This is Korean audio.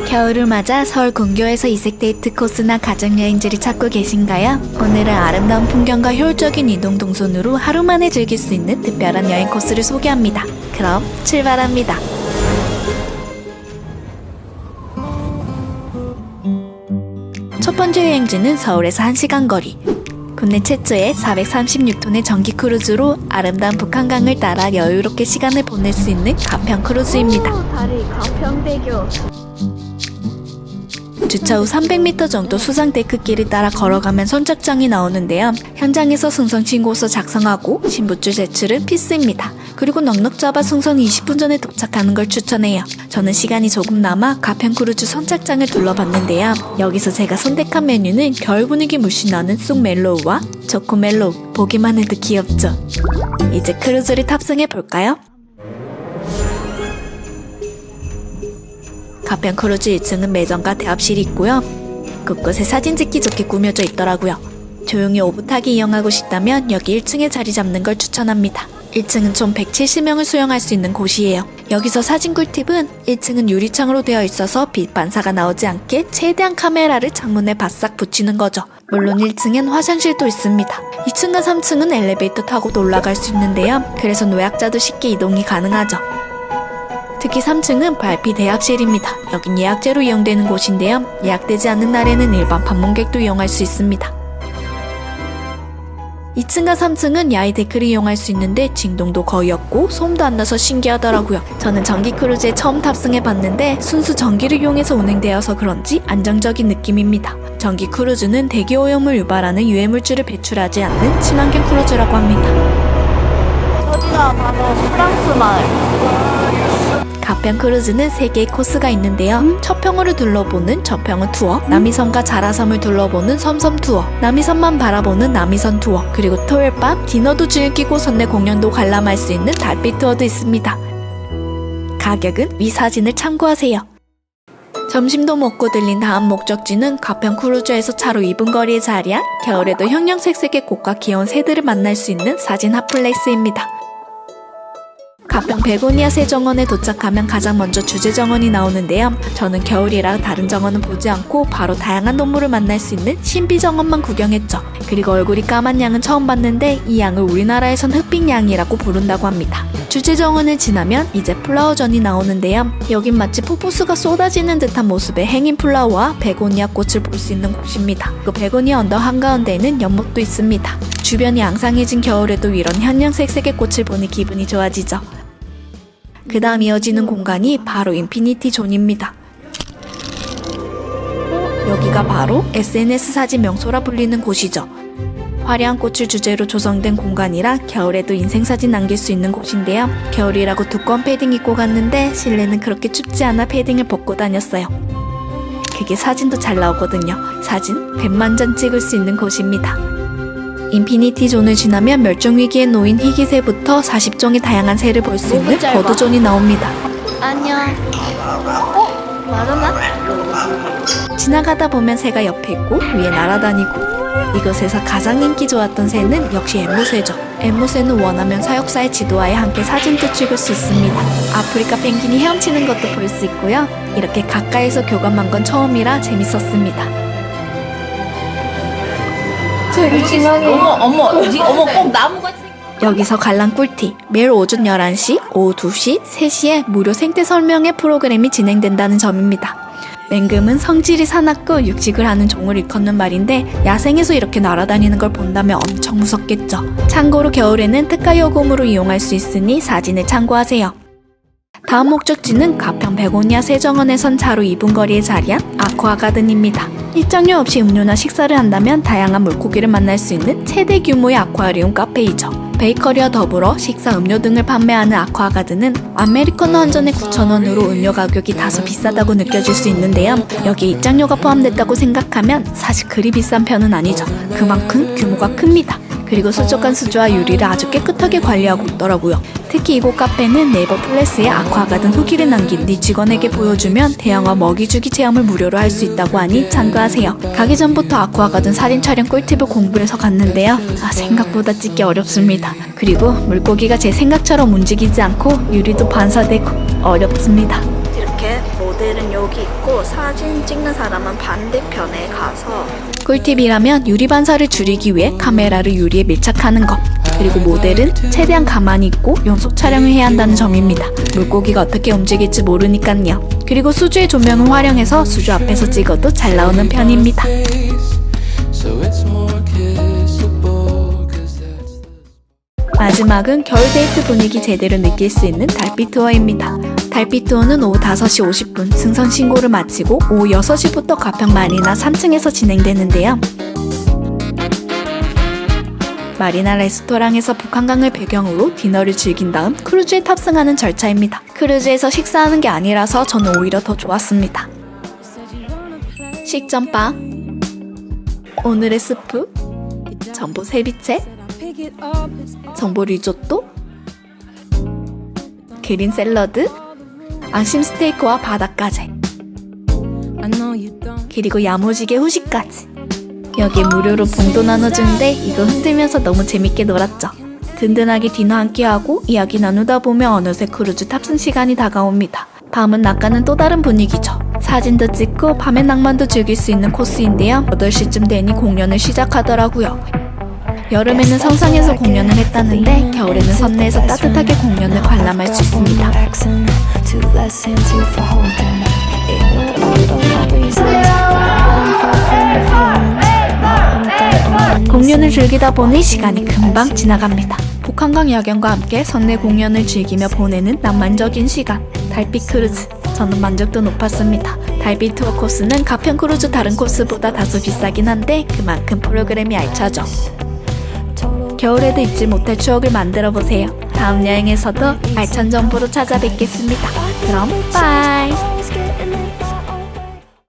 겨울을 맞아 서울 근교에서 이색 데이트 코스나 가족여행지를 찾고 계신가요? 오늘은 아름다운 풍경과 효율적인 이동 동선으로 하루 만에 즐길 수 있는 특별한 여행 코스를 소개합니다. 그럼 출발합니다. 첫 번째 여행지는 서울에서 1시간 거리. 국내 최초의 436톤의 전기 크루즈로 아름다운 북한강을 따라 여유롭게 시간을 보낼 수 있는 가평 크루즈입니다. 다리 가평대교. 주차 후 300m 정도 수상 데크길을 따라 걸어가면 선착장이 나오는데요. 현장에서 승선 신고서 작성하고 신분증 제출은 필수입니다. 그리고 넉넉 잡아 승선 20분 전에 도착하는 걸 추천해요. 저는 시간이 조금 남아 가평 크루즈 선착장을 둘러봤는데요. 여기서 제가 선택한 메뉴는 겨울 분위기 물씬 나는 쑥 멜로우와 초코 멜로우. 보기만 해도 귀엽죠? 이제 크루즈를 탑승해 볼까요? 가평 크루즈 1층은 매점과 대합실이 있고요. 곳곳에 사진 찍기 좋게 꾸며져 있더라고요. 조용히 오붓하게 이용하고 싶다면 여기 1층에 자리 잡는 걸 추천합니다. 1층은 총 170명을 수용할 수 있는 곳이에요. 여기서 사진 꿀팁은 1층은 유리창으로 되어 있어서 빛 반사가 나오지 않게 최대한 카메라를 창문에 바싹 붙이는 거죠. 물론 1층엔 화장실도 있습니다. 2층과 3층은 엘리베이터 타고도 올라갈 수 있는데요. 그래서 노약자도 쉽게 이동이 가능하죠. 특히 3층은 발피 대합실입니다. 여긴 예약제로 이용되는 곳인데요. 예약되지 않는 날에는 일반 방문객도 이용할 수 있습니다. 2층과 3층은 야외 데크를 이용할 수 있는데 진동도 거의 없고 소음도 안 나서 신기하더라고요. 저는 전기 크루즈에 처음 탑승해봤는데 순수 전기를 이용해서 운행되어서 그런지 안정적인 느낌입니다. 전기 크루즈는 대기 오염을 유발하는 유해물질을 배출하지 않는 친환경 크루즈라고 합니다. 저기가 바로 프랑스 마을. 가평 크루즈는 3개의 코스가 있는데요. 처평으로 둘러보는 처평은 투어, 남이섬과 자라섬을 둘러보는 섬섬 투어, 남이섬만 바라보는 남이섬 투어, 그리고 토요일 밤 디너도 즐기고 선내 공연도 관람할 수 있는 달빛 투어도 있습니다. 가격은 위 사진을 참고하세요. 점심도 먹고 들린 다음 목적지는 가평 크루즈에서 차로 2분 거리에 자리한 겨울에도 형형색색의 꽃과 귀여운 새들을 만날 수 있는 사진 핫플레이스입니다. 가평 베고니아 새정원에 도착하면 가장 먼저 주제정원이 나오는데요. 저는 겨울이라 다른 정원은 보지 않고 바로 다양한 동물을 만날 수 있는 신비정원만 구경했죠. 그리고 얼굴이 까만 양은 처음 봤는데 이 양을 우리나라에선 흑빛양이라고 부른다고 합니다. 주제정원을 지나면 이제 플라워전이 나오는데요. 여긴 마치 폭포수가 쏟아지는 듯한 모습의 행인 플라워와 베고니아 꽃을 볼 수 있는 곳입니다. 그 베고니아 언덕 한가운데에는 연못도 있습니다. 주변이 앙상해진 겨울에도 이런 현양색색의 꽃을 보니 기분이 좋아지죠. 그 다음 이어지는 공간이 바로 인피니티 존입니다. 여기가 바로 SNS 사진 명소라 불리는 곳이죠. 화려한 꽃을 주제로 조성된 공간이라 겨울에도 인생사진 남길 수 있는 곳인데요. 겨울이라고 두꺼운 패딩 입고 갔는데 실내는 그렇게 춥지 않아 패딩을 벗고 다녔어요. 그게 사진도 잘 나오거든요. 사진 100만 장 찍을 수 있는 곳입니다. 인피니티 존을 지나면 멸종위기에 놓인 희귀새부터 40종의 다양한 새를 볼 수 있는 버드존이 나옵니다. 안녕. 마르나? 지나가다 보면 새가 옆에 있고 위에 날아다니고 이곳에서 가장 인기 좋았던 새는 역시 앵무새죠. 앵무새는 원하면 사육사의 지도하에 함께 사진도 찍을 수 있습니다. 아프리카 펭귄이 헤엄치는 것도 볼 수 있고요. 이렇게 가까이서 교감한 건 처음이라 재밌었습니다. 어머, 꼭 나무가. 여기서 관람 꿀팁. 매일 오전 11시, 오후 2시, 3시에 무료 생태 설명회 프로그램이 진행된다는 점입니다. 맹금은 성질이 사납고 육식을 하는 종을 일컫는 말인데 야생에서 이렇게 날아다니는 걸 본다면 엄청 무섭겠죠. 참고로 겨울에는 특가 요금으로 이용할 수 있으니 사진을 참고하세요. 다음 목적지는 가평 베고니아 새정원에선 차로 2분 거리에 자리한 아쿠아가든입니다. 입장료 없이 음료나 식사를 한다면 다양한 물고기를 만날 수 있는 최대 규모의 아쿠아리움 카페이죠. 베이커리와 더불어 식사, 음료 등을 판매하는 아쿠아가든은 아메리카노 한 잔에 9,000원으로 음료 가격이 다소 비싸다고 느껴질 수 있는데요. 여기에 입장료가 포함됐다고 생각하면 사실 그리 비싼 편은 아니죠. 그만큼 규모가 큽니다. 그리고 수족관 수조와 유리를 아주 깨끗하게 관리하고 있더라고요. 특히 이곳 카페는 네이버 플러스에 아쿠아가든 후기를 남긴 네 직원에게 보여주면 대형어 먹이주기 체험을 무료로 할 수 있다고 하니 참고하세요. 가기 전부터 아쿠아가든 사진 촬영 꿀팁을 공부해서 갔는데요. 생각보다 찍기 어렵습니다. 그리고 물고기가 제 생각처럼 움직이지 않고 유리도 반사되고 어렵습니다. 이렇게 모든 모델은 여기 있고 사진 찍는 사람은 반대편에 가서 꿀팁이라면 유리 반사를 줄이기 위해 카메라를 유리에 밀착하는 것. 그리고 모델은 최대한 가만히 있고 연속 촬영을 해야 한다는 점입니다. 물고기가 어떻게 움직일지 모르니깐요. 그리고 수주의 조명을 활용해서 수주 앞에서 찍어도 잘 나오는 편입니다. 마지막은 겨울 데이트 분위기 제대로 느낄 수 있는 달빛 투어입니다. 달빛 투어는 오후 5시 50분 승선 신고를 마치고 오후 6시부터 가평 마리나 3층에서 진행되는데요. 마리나 레스토랑에서 북한강을 배경으로 디너를 즐긴 다음 크루즈에 탑승하는 절차입니다. 크루즈에서 식사하는 게 아니라서 저는 오히려 더 좋았습니다. 식전빵, 오늘의 스프, 전보 세비체, 전보 리조또, 그린 샐러드, 안심 스테이크와 바닷가재, 그리고 야무지게 후식까지. 여기에 무료로 봉도 나눠주는데 이거 흔들면서 너무 재밌게 놀았죠. 든든하게 디너 함께하고 이야기 나누다 보면 어느새 크루즈 탑승 시간이 다가옵니다. 밤은 낮과는 또 다른 분위기죠. 사진도 찍고 밤의 낭만도 즐길 수 있는 코스인데요. 8시쯤 되니 공연을 시작하더라고요. 여름에는 성상에서 공연을 했다는데 겨울에는 선내에서 따뜻하게 공연을 관람할 수 있습니다. 공연을 즐기다 보니 시간이 금방 지나갑니다. 북한강 야경과 함께 선내 공연을 즐기며 보내는 낭만적인 시간. 달빛 크루즈. 저는 만족도 높았습니다. 달빛 투어 코스는 가평 크루즈 다른 코스보다 다소 비싸긴 한데 그만큼 프로그램이 알차죠. 겨울에도 잊지 못할 추억을 만들어 보세요. 다음 여행에서도 알찬 정보로 찾아뵙겠습니다. 그럼 빠이!